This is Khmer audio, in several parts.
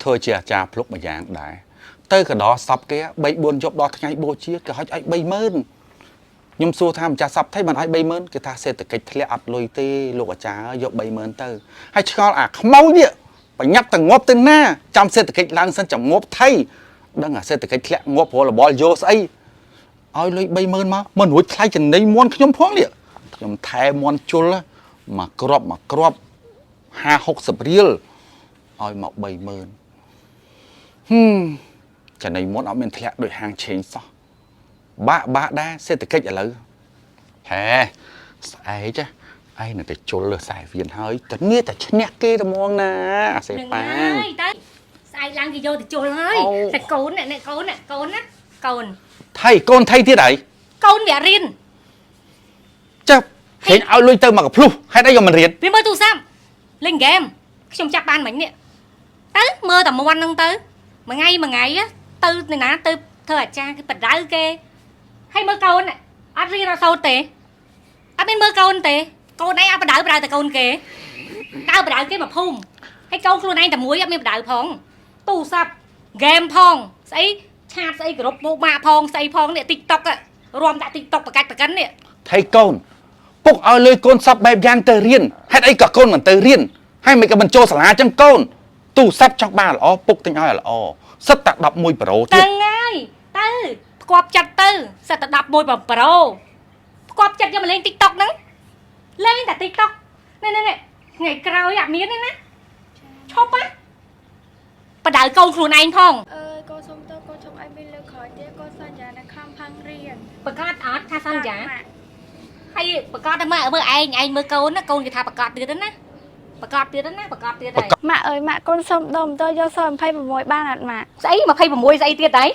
thôi chà chà lúc mà dạng đại tới cái đó sập kia bay buồn chụp đó ngay bố chia cái hỏi anh bay mơn nhưng xua tham cha sập thấy bạn ai bay mơn cái ta sẽ từ cái thề ắt lôi tê lục cha dọc bay mơn tới hay cho không máu vậy phải nhắc từng ngốp tên na trong sẽ từ cái lang sân trong ngốp thay đang ở sẽ từ cái thề ngốp hồ là bò vô say ôi lôi bay mơn mà nuôi thay chừng đây muốn nhóm phóng liền nhóm thay muốn chul mà crop 50 រៀលឲ្យមក30000ចានៃមុនអត់មានធ្លាក់ដូចហាងឆេងសោះបាក់ដែរសេដ្ឋកិច្ចឥឡូវហេស្អែកឯងនៅតែជុលលើខ្សែវៀនហើយតែនេះតែឈ្នះគេតែហ្មងណាអាសេប៉ាងទៅស្អែកឡើងគេយកទៅជុលហើយតែកូនណាកូនថៃកូនថៃទៀតហើយកូនវារៀនចាប់ហេញឲ្យលុយទៅមកកភ្លុះហេតុអីក៏មិនរៀនវាមើលទូរស័ព្ទលេងហ្គេមខ្ញុំចាប់បានមិញនេះទៅមើលតែមួយហ្នឹងទៅមួយថ្ងៃទៅនៅណាទៅធ្វើអាចារ្យគេបដៅគេហើយមើលកូនអត់រៀនអត់សូត្រទេអត់មានមើលកូនទេកូនឯងអត់បដៅតែកូនគេដើរបដៅគេមកភូមិហើយកូនខ្លួនឯងតែមួយអត់មានបដៅផងទូរស័ព្ទហ្គេមផងស្អីឆាតស្អីគ្រប់មុខម៉ាក់ផងស្អីផងនេះ TikTok រួមដាក់ TikTok បកាច់បកិននេះថៃកូនពុកឲ្យលុយកូនសັບបែបយ៉ាងទៅរៀនហេតុអីក៏កូនមិនទៅរៀនហើយមិនក៏បញ្ចូលសាលាចឹងកូនទូរស័ព្ទចង់បានល្អពុកទិញឲ្យល្អសិតតែ11 ប្រូទៀតហ្នឹងហើយទៅផ្គាប់ចិត្តទៅសិតតែ11 ប្រូផ្គាប់ចិត្តយកមកលេង TikTok ហ្នឹងលេងតែ TikTok នេះថ្ងៃក្រោយអត់មានទេណាឈប់ណាបដៅកូនខ្លួនឯងផងកូនសុំទៅកូនជុំឲ្យមានលើក្រោយទៀតកូនសន្យានៅខំផាំងរៀនប្រកាសអត់ថាសន្យាហើយប្រកាសតែមើលឯងមើលកូនណាកូនគេថាប្រកាសទៀតណាប្រកាសទៀតហើយម៉ាក់អើយម៉ាក់កូនសុំដុំទៅយក26បានអត់ម៉ាក់ស្អី26ស្អីទៀតហី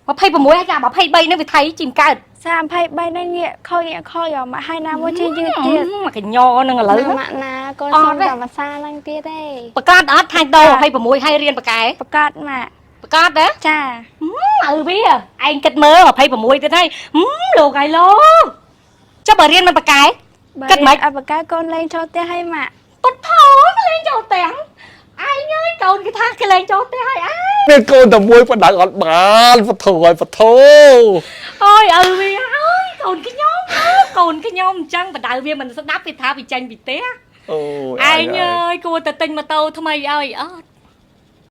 26ហើយចា23នេះវាថៃជីមកើត33នេះងាកខយម៉ាក់ហើយណាមួយជាយឺតទៀតមកកញ្ញនឹងឥឡូវម៉ាក់ណាកូនសុំតែភាសាហ្នឹងទៀតទេប្រកាសអត់ថែដូរ26ហើយរៀនបកែប្រកាសម៉ាក់ប្រកាសទេចាវាឯងគិតមើល26ទៀតហើយលោកហើយលោកចុះបើរៀនមិនបកែគិតមិនអត់បកែកូនលេងចូលផ្ទះហើយម៉ាក់ពុតថោលេងចូលផ្ទះឯងអើយកូនគេថាគេលេងចូលផ្ទះហើយមានកូនតែមួយបណ្ដឹងអត់បានពធហើយពធអូយឪវាអើយកូនខ្ញុំអញ្ចឹងបណ្ដៅវាមិនស្ដាប់វាថាវាចាញ់ពីផ្ទះអូយឯងអើយគួរតែទិញម៉ូតូថ្មីឲ្យអត់